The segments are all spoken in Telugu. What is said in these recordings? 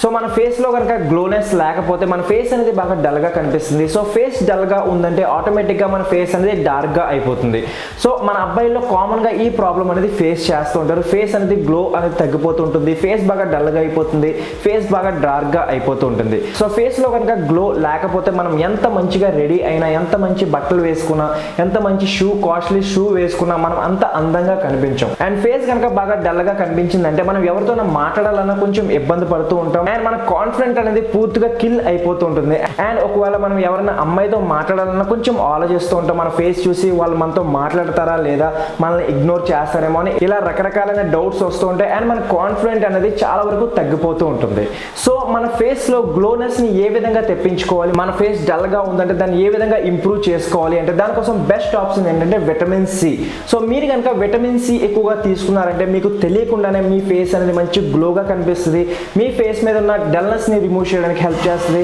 సో మన ఫేస్ లో కనుక గ్లోనెస్ లేకపోతే మన ఫేస్ అనేది బాగా డల్ గా కనిపిస్తుంది. సో ఫేస్ డల్ గా ఉందంటే ఆటోమేటిక్ గా మన ఫేస్ అనేది డార్క్ గా అయిపోతుంది. సో మన అబ్బాయిల్లో కామన్ గా ఈ ప్రాబ్లం అనేది ఫేస్ చేస్తూ ఉంటారు. ఫేస్ అనేది గ్లో అనేది తగ్గిపోతూ ఉంటుంది, ఫేస్ బాగా డల్ గా అయిపోతుంది, ఫేస్ బాగా డార్క్ గా అయిపోతూ ఉంటుంది. సో ఫేస్ లో కనుక గ్లో లేకపోతే మనం ఎంత మంచిగా రెడీ అయినా, ఎంత మంచి బట్టలు వేసుకున్నా, ఎంత మంచి కాస్ట్లీ షూ వేసుకున్నా మనం అంత అందంగా కనిపించాం. అండ్ ఫేస్ కనుక బాగా డల్ గా కనిపించిందంటే మనం ఎవరితోనో మాట్లాడాలన్నా కొంచెం ఇబ్బంది పడుతూ ఉంటాం. అండ్ మన కాన్ఫిడెంట్ అనేది పూర్తిగా కిల్ అయిపోతూ ఉంటుంది. అండ్ ఒకవేళ మనం ఎవరైనా అమ్మాయితో మాట్లాడాలన్నా కొంచెం ఆలోచిస్తూ ఉంటాం. మన ఫేస్ చూసి వాళ్ళు మనతో మాట్లాడతారా లేదా, మనల్ని ఇగ్నోర్ చేస్తారేమో అని ఇలా రకరకాలైన డౌట్స్ వస్తూ ఉంటాయి. అండ్ మన కాన్ఫిడెంట్ అనేది చాలా వరకు తగ్గిపోతూ ఉంటుంది. సో మన ఫేస్ లో గ్లోనెస్ ని ఏ విధంగా తెప్పించుకోవాలి, మన ఫేస్ డల్ గా ఉందంటే దాన్ని ఏ విధంగా ఇంప్రూవ్ చేసుకోవాలి అంటే దానికోసం బెస్ట్ ఆప్షన్ ఏంటంటే విటమిన్ సి. సో మీరు కనుక విటమిన్ సి ఎక్కువగా తీసుకున్నారంటే మీకు తెలియకుండానే మీ ఫేస్ అనేది మంచి గ్లోగా కనిపిస్తుంది, మీ ఫేస్ మీద ఉన్న డల్నెస్ ని రిమూవ్ చేయడానికి హెల్ప్ చేస్తుంది,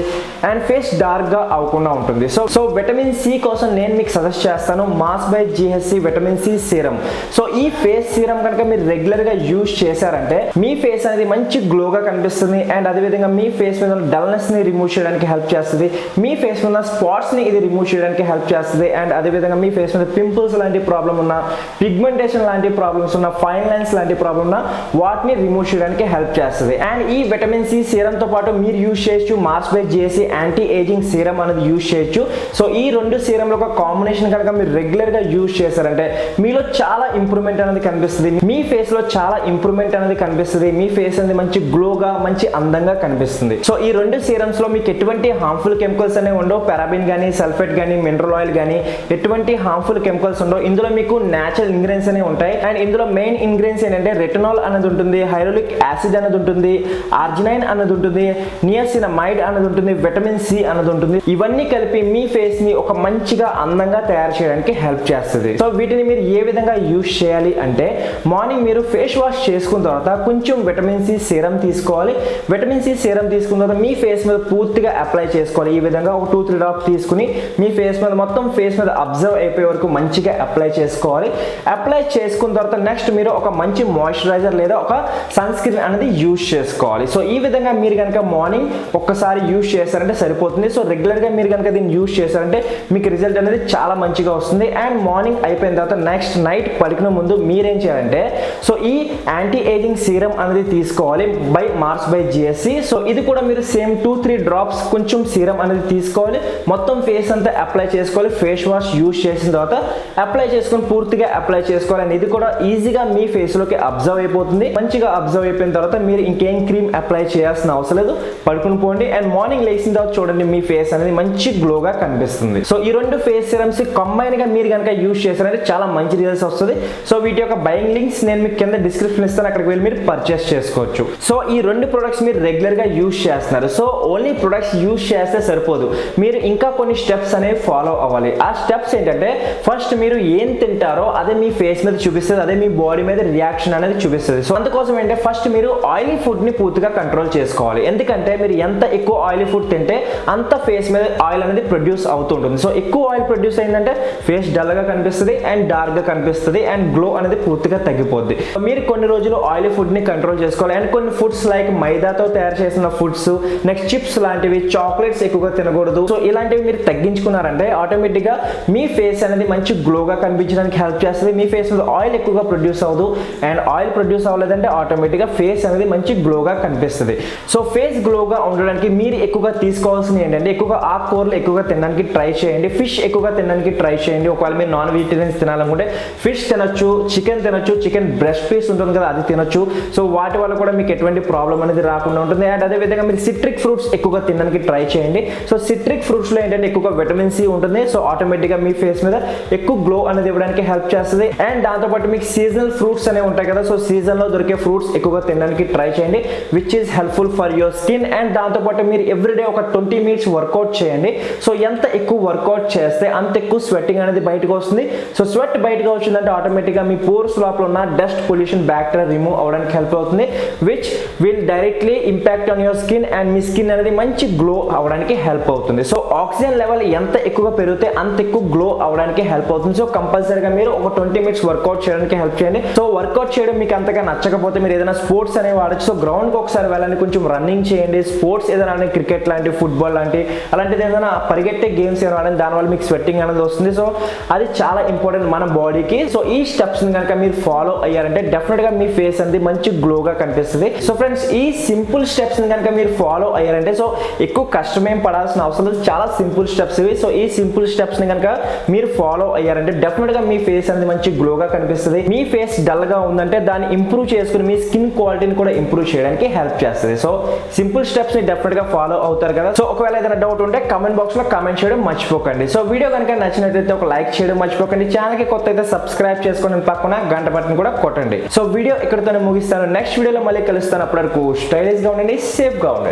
అండ్ ఫేస్ డార్క్ గా అవ్వకుండా ఉంటుంది. సో విటమిన్ సి కోసం నేను మీకు సజెస్ట్ చేస్తాను Mars by GHC vitamin C serum. So ఈ ఫేస్ సీరం కనుక మీరు రెగ్యులర్ గా యూజ్ చేశారంటే మీ ఫేస్ అనేది మంచి గ్లోగా కనిపిస్తుంది. అండ్ అదేవిధంగా మీ ఫేస్ మీద ఉన్న డల్నెస్ ని రిమూవ్ చేయడానికి హెల్ప్ చేస్తుంది, మీ ఫేస్ మీద ఉన్న స్పాట్స్ ని ఇది రిమూవ్ చేయడానికి హెల్ప్ చేస్తుంది. అండ్ అదేవిధంగా మీ ఫేస్ మీద పింపుల్స్ లాంటి ప్రాబ్లం ఉన్నా, పిగ్మెంటేషన్ లాంటి ప్రాబ్లమ్స్ ఉన్న, ఫైన్ లైన్స్ లాంటి ప్రాబ్లం ఉన్నా వాటిని రిమూవ్ చేయడానికి హెల్ప్ చేస్తుంది. అండ్ ఈ విటమిన్ సి సీరం తో పాటు మీరు యూజ్ చేయొచ్చు Mars by GSC anti ageing serum అనేది యూజ్ చేయొచ్చు. సో ఈ రెండు సీరంలో ఒక కాంబినేషన్ కనుక మీరు రెగ్యులర్ గా యూజ్ చేశారంటే మీలో చాలా ఇంప్రూవ్మెంట్ అనేది కనిపిస్తుంది, మీ ఫేస్ లో చాలా ఇంప్రూవ్మెంట్ అనేది కనిపిస్తుంది, మీ ఫేస్ అనేది మంచి గ్లోగా మంచి అందంగా కనిపిస్తుంది. సో ఈ రెండు సీరమ్స్ లో మీకు ఎటువంటి హార్మ్ఫుల్ కెమికల్స్ అనేవి ఉండవు, పారాబిన్ గానీ, సల్ఫేట్ గానీ, మినరల్ ఆయిల్ గానీ ఎటువంటి హార్మ్ఫుల్ కెమికల్స్ ఉండవు. ఇందులో మీకు నేచురల్ ఇంగ్రీడియంట్స్ అనేవి ఉంటాయి. అండ్ ఇందులో మెయిన్ ఇంగ్రీడియంట్స్ ఏంటంటే రెటినాల్ అనేది ఉంటుంది, హైరోలిక్ యాసిడ్ అనేది ఉంటుంది, ఆర్జినైన్ అనేది ఉంటుంది, నియాసినమైడ్ అనేది ఉంటుంది, విటమిన్ సి అనేది ఉంటుంది. ఇవన్నీ కలిపి మీ ఫేస్ ని ఒక మంచిగా అందంగా తయారు చేయడానికి హెల్ప్ చేస్తుంది. సో వీటిని మీరు ఏ విధంగా యూజ్ చేయాలి అంటే మార్నింగ్ మీరు ఫేస్ వాష్ చేసుకున్న తర్వాత కొంచెం విటమిన్ సి సీరం తీసుకోవాలి. విటమిన్ సి సీరం తీసుకున్న తర్వాత మీ ఫేస్ మీద పూర్తిగా అప్లై చేసుకోవాలి. ఈ విధంగా ఒక 2-3 డ్రాప్స్ తీసుకుని మీ ఫేస్ మీద మొత్తం ఫేస్ మీద అబ్జర్వ్ అయిపోయే వరకు మంచిగా అప్లై చేసుకోవాలి. అప్లై చేసుకున్న తర్వాత నెక్స్ట్ మీరు ఒక మంచి మాయిశ్చరైజర్ లేదా ఒక సన్ స్క్రీన్ అనేది యూజ్ చేసుకోవాలి. సో ఈ విధంగా మీరు కనుక మార్నింగ్ ఒక్కసారి యూజ్ చేశారంటే సరిపోతుంది. సో రెగ్యులర్ గా మీరు కనుక దీన్ని యూజ్ చేశారంటే మీకు రిజల్ట్ అనేది చాలా మంచిగా వస్తుంది. అండ్ మార్నింగ్ అయిపోయిన తర్వాత నెక్స్ట్ నైట్ పడుకునే ముందు మీరేం చేయాలంటే సో ఈ యాంటీ ఏజింగ్ సీరం అనేది తీసుకోవాలి by Mars by GSC. So ఇది కూడా మీరు సేమ్ 2-3 డ్రాప్స్ కొంచెం సీరం అనేది తీసుకోవాలి, మొత్తం ఫేస్ అంతా అప్లై చేసుకోవాలి. ఫేస్ వాష్ యూజ్ చేసిన తర్వాత అప్లై చేసుకొని పూర్తిగా అప్లై చేసుకోవాలి. అండ్ ఇది కూడా ఈజీగా మీ ఫేస్ లోకి అబ్జర్వ్ అయిపోతుంది. మంచిగా అబ్జర్వ్ అయిపోయిన తర్వాత మీరు ఇంకేం క్రీమ్ అప్లై చేయాల్సిన అవసరం లేదు, పడుకుని పోండి. అండ్ మార్నింగ్ లేచిన తర్వాత చూడండి మీ ఫేస్ అనేది మంచి గ్లోగా కనిపిస్తుంది. సో ఈ రెండు ఫేస్ సిరమ్స్ కంబైన్ గా మీరు కనుక యూజ్ చేశారంటే చాలా మంచి రిజల్ట్స్ వస్తుంది. సో వీటి యొక్క బయింగ్ లింక్స్ నేను మీకు కింద డిస్క్రిప్షన్ ఇస్తాను, అక్కడికి వెళ్ళి మీరు పర్చేస్ చేసుకోవచ్చు. సో ఈ రెండు ప్రొడక్ట్స్ మీరు రెగ్యులర్ గా యూజ్ చేస్తున్నారు. సో ఓన్లీ ప్రొడక్ట్స్ యూజ్ చేస్తే సరిపోదు, మీరు ఇంకా కొన్ని స్టెప్స్ అనేవి ఫాలో అవ్వాలి. ఆ స్టెప్స్ ఏంటంటే ఫస్ట్ మీరు ఏం తింటారో అదే మీ ఫేస్ మీద చూపిస్తుంది, అదే మీ బాడీ మీద రియాక్షన్ అనేది చూపిస్తుంది. సో అందుకోసం ఏంటంటే ఫస్ట్ మీరు ఆయిలీ ఫుడ్ ని పూర్తిగా కంట్రోల్ చేసుకోవాలి. ఎందుకంటే మీరు ఎంత ఎక్కువ ఆయిలీ ఫుడ్ తింటే అంత ఫేస్ మీద ఆయిల్ అనేది ప్రొడ్యూస్ అవుతూ ఉంటుంది. సో ఎక్కువ ఆయిల్ ప్రొడ్యూస్ అయిందంటే ఫేస్ డల్ గా కనిపిస్తుంది అండ్ డార్క్ గా కనిపిస్తుంది అండ్ గ్లో అనేది పూర్తిగా తగ్గిపోద్ది. మీరు కొన్ని రోజులు ఆయిలీ ఫుడ్ ని కంట్రోల్ చేసుకోవాలి. అండ్ కొన్ని ఫుడ్స్ లైక్ మైదాతో తయారు చేసిన ఫుడ్స్, నెక్స్ట్ చిప్స్ లాంటివి, చాక్లెట్స్ ఎక్కువగా తినకూడదు. సో ఇలాంటివి మీరు తగ్గించుకున్నారంటే ఆటోమేటిక్ గా మీ ఫేస్ అనేది మంచి గ్లోగా కనిపించడానికి హెల్ప్ చేస్తుంది. మీ ఫేస్ మీద ఆయిల్ ఎక్కువగా ప్రొడ్యూస్ అవ్వదు. అండ్ ఆయిల్ ప్రొడ్యూస్ అవ్వలేదంటే ఆటోమేటిక్ గా ఫేస్ అనేది మంచి గ్లోగా కనిపిస్తుంది. సో ఫేస్ గ్లోగా ఉండడానికి మీరు ఎక్కువగా తీసుకోవాల్సింది ఏంటంటే ఎక్కువగా ఆకుకూరలు ఎక్కువగా తినడానికి ట్రై చేయండి, ఫిష్ ఎక్కువగా తినడానికి ట్రై చేయండి. ఒకవేళ మీరు నాన్ వెజిటేరియన్స్ తినాలనుకుంటే ఫిష్ తినొచ్చు, చికెన్ తినొచ్చు, చికెన్ బ్రెస్ట్ పీస్ ఉంటుంది కదా అది తినొచ్చు. సో వాటి వల్ల కూడా మీకు ఎటువంటి ప్రాబ్లం అనేది రాకుండా ఉంటుంది. అండ్ అదే విధంగా మీరు సిట్రిక్ ఫ్రూట్స్ ఎక్కువగా తినడానికి ట్రై చేయండి. సో సిట్రిక్ ఫ్రూట్స్ లో ఏంటంటే ఎక్కువగా విటమిన్ సి ఉంటుంది. సో ఆటోమేటిక్ గా మీ ఫేస్ మీద ఎక్కువ గ్లో అనేది ఇవ్వడానికి హెల్ప్ చేస్తుంది. అండ్ దాంతోపాటు మీకు సీజనల్ ఫ్రూట్స్ అనేవి ఉంటాయి కదా, సో సీజన్ లో దొరికే ఫ్రూట్స్ ఎక్కువగా తినడానికి ట్రై చేయండి, which is helpful for your skin. And దాంతోపాటు మీరు ఎవ్రీడే ఒక 20 minutes వర్కౌట్ చేయండి. సో ఎంత ఎక్కువ వర్కౌట్ చేస్తే అంత ఎక్కువ స్వెట్టింగ్ అనేది బయటకు వస్తుంది. సో స్వెట్ బయటకు వచ్చిందంటే ఆటోమేటిక్ గా మీ పోర్స్ లోపల ఉన్న డస్ట్ పొల్యూషన్ బ్యాక్టీరియా రిమూవ్ అవడానికి హెల్ప్ అవుతుంది, which will directly impact on your skin. And me skin అనేది మంచి గ్లో అవడానికి హెల్ప్ అవుతుంది. సో ఆక్సిజన్ లెవెల్ ఎంత ఎక్కువగా పెరిగితే అంత ఎక్కువ గ్లో అవడానికి హెల్ప్ అవుతుంది. సో కంపల్సరీగా మీరు ఒక 20 minutes వర్కౌట్ చేయడానికి హెల్ప్ చేయండి. సో వర్కౌట్ చేయడం మీకు అంతగా నచ్చకపోతే మీరు ఏదైనా స్పోర్ట్స్ అనేవి వాడచ్చు. సో గ్రౌండ్ కి ఒకసారి వెళ్ళండి, కొంచెం రన్నింగ్ చేయండి, స్పోర్ట్స్ ఏదైనా క్రికెట్ లాంటి, ఫుట్బాల్ లాంటి అలాంటిది ఏదైనా పరిగెట్టే గేమ్స్ ఏమైనా దానివల్ల మీకు స్వెట్టింగ్ అనేది వస్తుంది. సో అది చాలా ఇంపార్టెంట్ మన బాడీకి. సో ఈ స్టెప్స్ని కనుక మీరు ఫాలో అయ్యారంటే డెఫినెట్గా మీ ఫేస్ అనేది మంచి గ్లోగా కనిపిస్తుంది. సో ఫ్రెండ్స్ ఈ సింపుల్ స్టెప్స్ని కనుక మీరు ఫాలో అయ్యారంటే సో ఎక్కువ కష్టమేం పడాల్సిన అవసరం లేదు, చాలా సింపుల్ స్టెప్స్ ఇవి. సో ఈ సింపుల్ స్టెప్స్ని కనుక మీరు ఫాలో అయ్యారంటే డెఫినెట్గా మీ ఫేస్ అనేది మంచి గ్లోగా కనిపిస్తుంది. మీ ఫేస్ డల్గా ఉందంటే దాన్ని ఇంప్రూవ్ చేసుకుని మీ స్కిన్ క్వాలిటీని కూడా ఇంప్రూవ్ చేయడానికి హెల్ప్ చేస్తుంది. సో సింపుల్ స్టెప్స్ ని డెఫినెట్గా ఫాలో అవుతారు కదా. సో ఒకవేళ ఏదైనా డౌట్ ఉంటే కామెంట్ బాక్స్ లో కామెంట్ చేయడం మర్చిపోకండి. సో వీడియో కనుక నచ్చినట్లయితే ఒక లైక్ చేయడం మర్చిపోకండి. ఛానల్ కి కొత్త అయితే సబ్స్క్రైబ్ చేసుకొని పక్కన గంట బటన్ కూడా కొట్టండి. సో వీడియో ఇక్కడితోనే ముగిస్తాను. నెక్స్ట్ వీడియోలో మళ్ళీ కలుస్తాను. అప్పటి వరకు స్టైలిష్ గా ఉండండి, సేఫ్ గా ఉండండి.